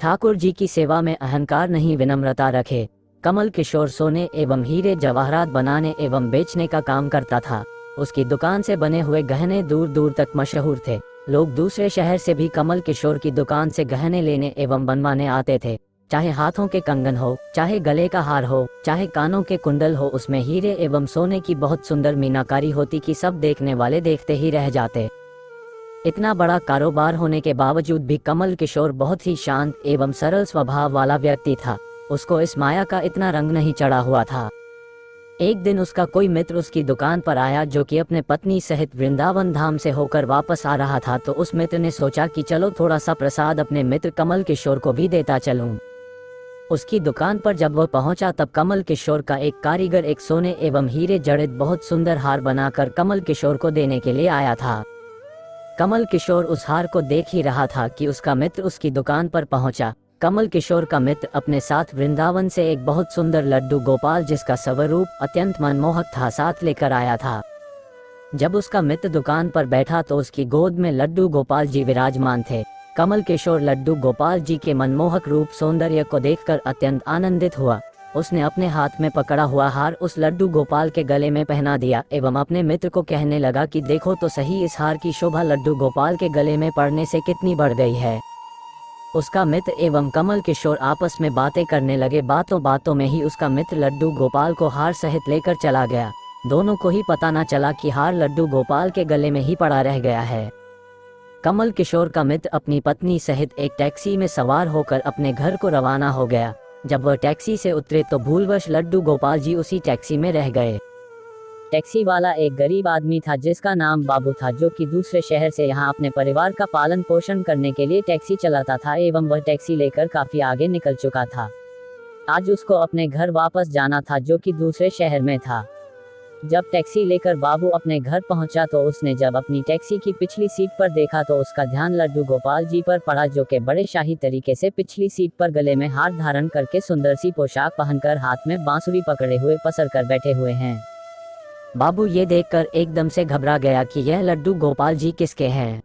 ठाकुर जी की सेवा में अहंकार नहीं विनम्रता रखे। कमल किशोर सोने एवं हीरे जवाहरात बनाने एवं बेचने का काम करता था। उसकी दुकान से बने हुए गहने दूर दूर तक मशहूर थे। लोग दूसरे शहर से भी कमल किशोर की दुकान से गहने लेने एवं बनवाने आते थे। चाहे हाथों के कंगन हो, चाहे गले का हार हो, चाहे कानों के कुंडल हो, उसमें हीरे एवं सोने की बहुत सुंदर मीनाकारी होती कि सब देखने वाले देखते ही रह जाते। इतना बड़ा कारोबार होने के बावजूद भी कमल किशोर बहुत ही शांत एवं सरल स्वभाव वाला व्यक्ति था। उसको इस माया का इतना रंग नहीं चढ़ा हुआ था। एक दिन उसका कोई मित्र उसकी दुकान पर आया जो कि अपने पत्नी सहित वृंदावन धाम से होकर वापस आ रहा था। तो उस मित्र ने सोचा कि चलो थोड़ा सा प्रसाद अपने मित्र कमल किशोर को भी देता चलूं। उसकी दुकान पर जब वह पहुंचा तब कमल किशोर का एक कारीगर एक सोने एवं हीरे जड़ित बहुत सुंदर हार बनाकर कमल किशोर को देने के लिए आया था। कमल किशोर उस हार को देख ही रहा था कि उसका मित्र उसकी दुकान पर पहुंचा। कमल किशोर का मित्र अपने साथ वृंदावन से एक बहुत सुंदर लड्डू गोपाल जिसका स्वरूप अत्यंत मनमोहक था साथ लेकर आया था। जब उसका मित्र दुकान पर बैठा तो उसकी गोद में लड्डू गोपाल जी विराजमान थे। कमल किशोर लड्डू गोपाल जी के मनमोहक रूप सौंदर्य को देखकर अत्यंत आनंदित हुआ। उसने अपने हाथ में पकड़ा हुआ हार उस लड्डू गोपाल के गले में पहना दिया एवं अपने मित्र को कहने लगा कि देखो तो सही इस हार की शोभा लड्डू गोपाल के गले में पड़ने से कितनी बढ़ गई है। उसका मित्र एवं कमल किशोर आपस में बातें करने लगे। बातों बातों में ही उसका मित्र लड्डू गोपाल को हार सहित लेकर चला गया। दोनों को ही पता न चला कि हार लड्डू गोपाल के गले में ही पड़ा रह गया है। कमल किशोर का मित्र अपनी पत्नी सहित एक टैक्सी में सवार होकर अपने घर को रवाना हो गया। जब वह टैक्सी से उतरे तो भूलवश लड्डू गोपाल जी उसी टैक्सी में रह गए। टैक्सी वाला एक गरीब आदमी था जिसका नाम बाबू था, जो कि दूसरे शहर से यहाँ अपने परिवार का पालन पोषण करने के लिए टैक्सी चलाता था एवं वह टैक्सी लेकर काफी आगे निकल चुका था। आज उसको अपने घर वापस जाना था जो कि दूसरे शहर में था। जब टैक्सी लेकर बाबू अपने घर पहुंचा तो उसने जब अपनी टैक्सी की पिछली सीट पर देखा तो उसका ध्यान लड्डू गोपाल जी पर पड़ा, जो कि बड़े शाही तरीके से पिछली सीट पर गले में हार धारण करके सुंदर सी पोशाक पहनकर हाथ में बांसुरी पकड़े हुए पसर कर बैठे हुए हैं। बाबू ये देखकर एकदम से घबरा गया कि यह लड्डू गोपाल जी किसके हैं।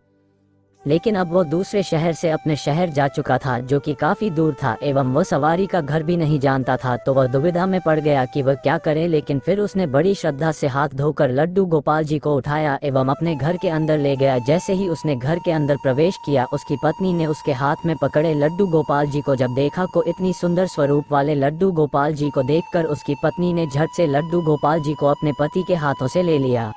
लेकिन अब वो दूसरे शहर से अपने शहर जा चुका था जो कि काफी दूर था एवं वह सवारी का घर भी नहीं जानता था। तो वह दुविधा में पड़ गया कि वह क्या करे। लेकिन फिर उसने बड़ी श्रद्धा से हाथ धोकर लड्डू गोपाल जी को उठाया एवं अपने घर के अंदर ले गया। जैसे ही उसने घर के अंदर प्रवेश किया उसकी पत्नी ने उसके हाथ में पकड़े लड्डू गोपाल जी को जब देखा को इतनी सुंदर स्वरूप वाले लड्डू गोपाल जी को देखकर उसकी पत्नी ने झट से लड्डू गोपाल जी को अपने पति के हाथों से ले लिया।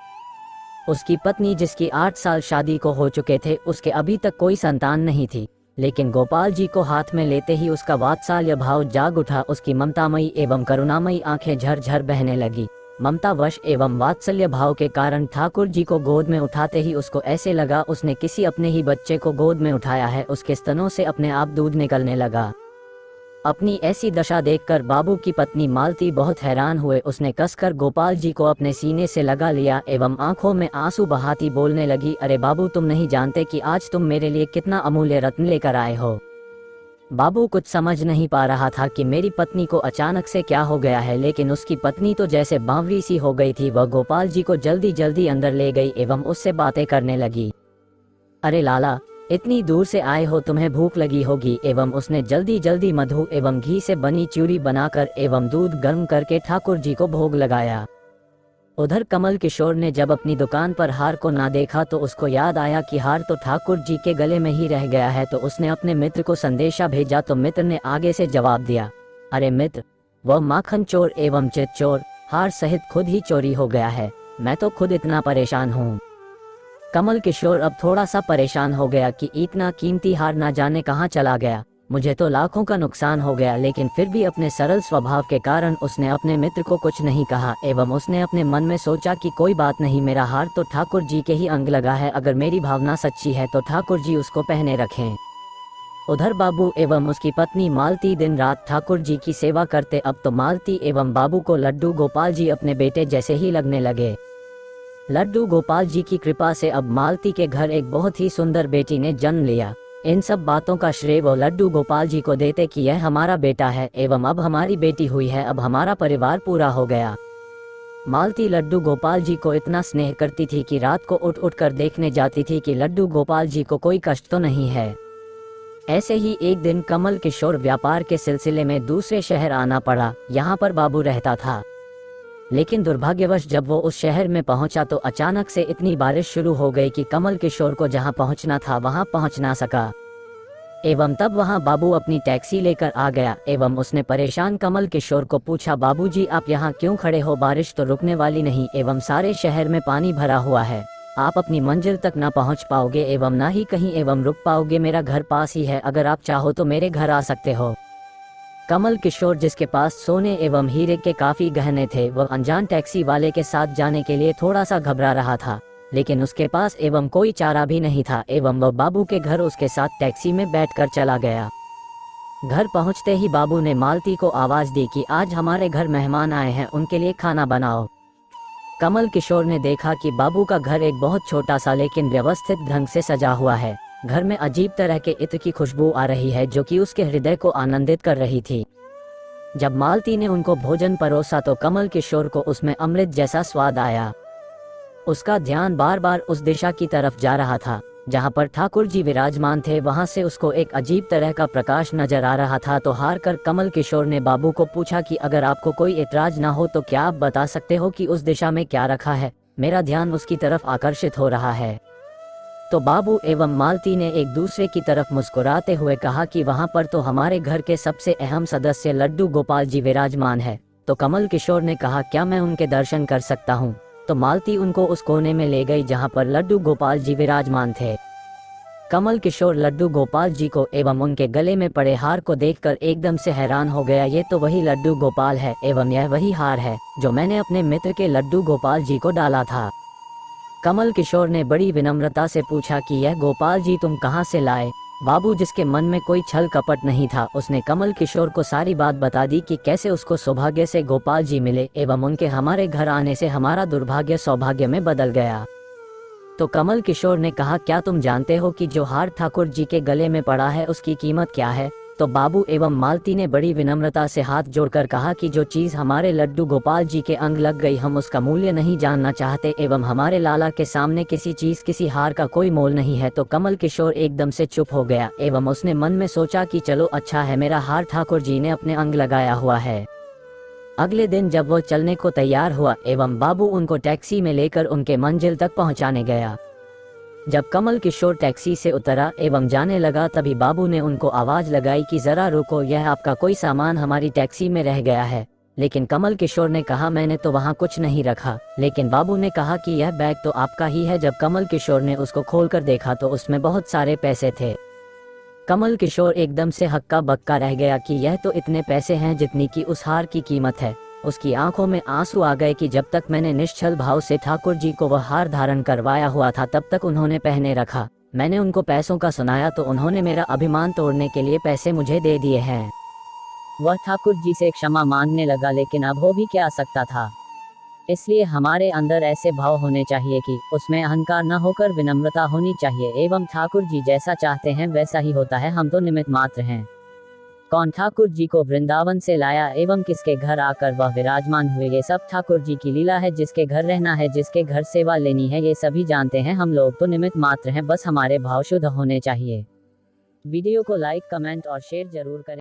उसकी पत्नी जिसकी 8 साल शादी को हो चुके थे, उसके अभी तक कोई संतान नहीं थी, लेकिन गोपाल जी को हाथ में लेते ही उसका वात्सल्य भाव जाग उठा। उसकी ममतामयी एवं करुणामयी आंखें झरझर बहने लगी। ममतावश एवं वात्सल्य भाव के कारण ठाकुर जी को गोद में उठाते ही उसको ऐसे लगा उसने किसी अपने ही बच्चे को गोद में उठाया है। उसके स्तनों से अपने आप दूध निकलने लगा। अपनी ऐसी दशा देखकर बाबू की पत्नी मालती बहुत हैरान हुए। उसने कसकर गोपाल जी को अपने सीने से लगा लिया एवं आंखों में आंसू बहाती बोलने लगी, अरे बाबू, तुम नहीं जानते कि आज तुम मेरे लिए कितना अमूल्य रत्न लेकर आए हो। बाबू कुछ समझ नहीं पा रहा था कि मेरी पत्नी को अचानक से क्या हो गया है, लेकिन उसकी पत्नी तो जैसे बावरी सी हो गई थी। वह गोपाल जी को जल्दी जल्दी अंदर ले गई एवं उससे बातें करने लगी। अरे लाला, इतनी दूर से आए हो, तुम्हें भूख लगी होगी। एवं उसने जल्दी जल्दी मधु एवं घी से बनी च्यूरी बनाकर एवं दूध गर्म करके ठाकुर जी को भोग लगाया। उधर कमल किशोर ने जब अपनी दुकान पर हार को ना देखा तो उसको याद आया कि हार तो ठाकुर जी के गले में ही रह गया है। तो उसने अपने मित्र को संदेशा भेजा तो मित्र ने आगे से जवाब दिया, अरे मित्र, वह माखन चोर एवं चित चोर हार सहित खुद ही चोरी हो गया है। मैं तो खुद इतना परेशान हूँ। कमल किशोर अब थोड़ा सा परेशान हो गया कि इतना कीमती हार ना जाने कहाँ चला गया। मुझे तो लाखों का नुकसान हो गया। लेकिन फिर भी अपने सरल स्वभाव के कारण उसने अपने मित्र को कुछ नहीं कहा एवं उसने अपने मन में सोचा कि कोई बात नहीं, मेरा हार तो ठाकुर जी के ही अंग लगा है। अगर मेरी भावना सच्ची है तो ठाकुर जी उसको पहने रखें। उधर बाबू एवं उसकी पत्नी मालती दिन रात ठाकुर जी की सेवा करते। अब तो मालती एवं बाबू को लड्डू गोपाल जी अपने बेटे जैसे ही लगने लगे। लड्डू गोपाल जी की कृपा से अब मालती के घर एक बहुत ही सुंदर बेटी ने जन्म लिया। इन सब बातों का श्रेय वो लड्डू गोपाल जी को देते कि यह हमारा बेटा है एवं अब हमारी बेटी हुई है, अब हमारा परिवार पूरा हो गया। मालती लड्डू गोपाल जी को इतना स्नेह करती थी कि रात को उठ उठ कर देखने जाती थी कि लड्डू गोपाल जी को कोई कष्ट तो नहीं है। ऐसे ही एक दिन कमल किशोर व्यापार के सिलसिले में दूसरे शहर आना पड़ा। यहाँ पर बाबू रहता था, लेकिन दुर्भाग्यवश जब वो उस शहर में पहुंचा तो अचानक से इतनी बारिश शुरू हो गई कि कमल किशोर को जहां पहुंचना था वहां पहुंच ना सका। एवं तब वहां बाबू अपनी टैक्सी लेकर आ गया एवं उसने परेशान कमल किशोर को पूछा, बाबूजी आप यहाँ क्यों खड़े हो? बारिश तो रुकने वाली नहीं एवं सारे शहर में पानी भरा हुआ है, आप अपनी मंजिल तक ना पहुँच पाओगे एवं ना ही कहीं एवं रुक पाओगे। मेरा घर पास ही है, अगर आप चाहो तो मेरे घर आ सकते हो। कमल किशोर, जिसके पास सोने एवं हीरे के काफी गहने थे, वह अनजान टैक्सी वाले के साथ जाने के लिए थोड़ा सा घबरा रहा था, लेकिन उसके पास एवं कोई चारा भी नहीं था एवं वह बाबू के घर उसके साथ टैक्सी में बैठकर चला गया। घर पहुंचते ही बाबू ने मालती को आवाज दी कि आज हमारे घर मेहमान आए हैं, उनके लिए खाना बनाओ। कमल किशोर ने देखा कि बाबू का घर एक बहुत छोटा सा लेकिन व्यवस्थित ढंग से सजा हुआ है। घर में अजीब तरह के इत्र की खुशबू आ रही है जो कि उसके हृदय को आनंदित कर रही थी। जब मालती ने उनको भोजन परोसा तो कमल किशोर को उसमें अमृत जैसा स्वाद आया। उसका ध्यान बार बार उस दिशा की तरफ जा रहा था जहां पर ठाकुर जी विराजमान थे। वहां से उसको एक अजीब तरह का प्रकाश नजर आ रहा था। तो हार कर कमल किशोर ने बाबू को पूछा कि अगर आपको कोई इतराज ना हो तो क्या आप बता सकते हो कि उस दिशा में क्या रखा है? मेरा ध्यान उसकी तरफ आकर्षित हो रहा है। तो बाबू एवं मालती ने एक दूसरे की तरफ मुस्कुराते हुए कहा कि वहां पर तो हमारे घर के सबसे अहम सदस्य लड्डू गोपाल जी विराजमान है। तो कमल किशोर ने कहा, क्या मैं उनके दर्शन कर सकता हूं? तो मालती उनको उस कोने में ले गई जहां पर लड्डू गोपाल जी विराजमान थे। कमल किशोर लड्डू गोपाल जी को एवं उनके गले में पड़े हार को देखकर एकदम से हैरान हो गया। ये तो वही लड्डू गोपाल है एवं यह वही हार है जो मैंने अपने मित्र के लड्डू गोपाल जी को डाला था। कमल किशोर ने बड़ी विनम्रता से पूछा कि यह गोपाल जी तुम कहां से लाए? बाबू, जिसके मन में कोई छल कपट नहीं था, उसने कमल किशोर को सारी बात बता दी कि कैसे उसको सौभाग्य से गोपाल जी मिले एवं उनके हमारे घर आने से हमारा दुर्भाग्य सौभाग्य में बदल गया। तो कमल किशोर ने कहा, क्या तुम जानते हो कि जो हार ठाकुर जी के गले में पड़ा है उसकी कीमत क्या है? तो बाबू एवं मालती ने बड़ी विनम्रता से हाथ जोड़कर कहा कि जो चीज हमारे लड्डू गोपाल जी के अंग लग गई, हम उसका मूल्य नहीं जानना चाहते एवं हमारे लाला के सामने किसी चीज किसी हार का कोई मोल नहीं है। तो कमल किशोर एकदम से चुप हो गया एवं उसने मन में सोचा कि चलो अच्छा है, मेरा हार ठाकुर जी ने अपने अंग लगाया हुआ है। अगले दिन जब वो चलने को तैयार हुआ एवं बाबू उनको टैक्सी में लेकर उनके मंजिल तक पहुंचाने गया। जब कमल किशोर टैक्सी से उतरा एवं जाने लगा तभी बाबू ने उनको आवाज लगाई कि जरा रुको, यह आपका कोई सामान हमारी टैक्सी में रह गया है। लेकिन कमल किशोर ने कहा, मैंने तो वहां कुछ नहीं रखा। लेकिन बाबू ने कहा कि यह बैग तो आपका ही है। जब कमल किशोर ने उसको खोलकर देखा तो उसमें बहुत सारे पैसे थे। कमल किशोर एकदम से हक्का बक्का रह गया कि यह तो इतने पैसे हैं जितनी की उस हार की कीमत है। उसकी आंखों में आंसू आ गए कि जब तक मैंने निश्चल भाव से ठाकुर जी को वह हार धारण करवाया हुआ था तब तक उन्होंने पहने रखा। मैंने उनको पैसों का सुनाया तो उन्होंने मेरा अभिमान तोड़ने के लिए पैसे मुझे दे दिए हैं। वह ठाकुर जी से क्षमा मांगने लगा, लेकिन अब हो भी क्या सकता था। इसलिए हमारे अंदर ऐसे भाव होने चाहिए कि उसमें अहंकार न होकर विनम्रता होनी चाहिए एवं ठाकुर जी जैसा चाहते हैं वैसा ही होता है। हम तो निमित्त मात्र हैं। कौन ठाकुर जी को वृंदावन से लाया एवं किसके घर आकर वह विराजमान हुए, ये सब ठाकुर जी की लीला है। जिसके घर रहना है, जिसके घर सेवा लेनी है, ये सभी जानते हैं। हम लोग तो निमित्त मात्र हैं, बस हमारे भाव शुद्ध होने चाहिए। वीडियो को लाइक, कमेंट और शेयर जरूर करें।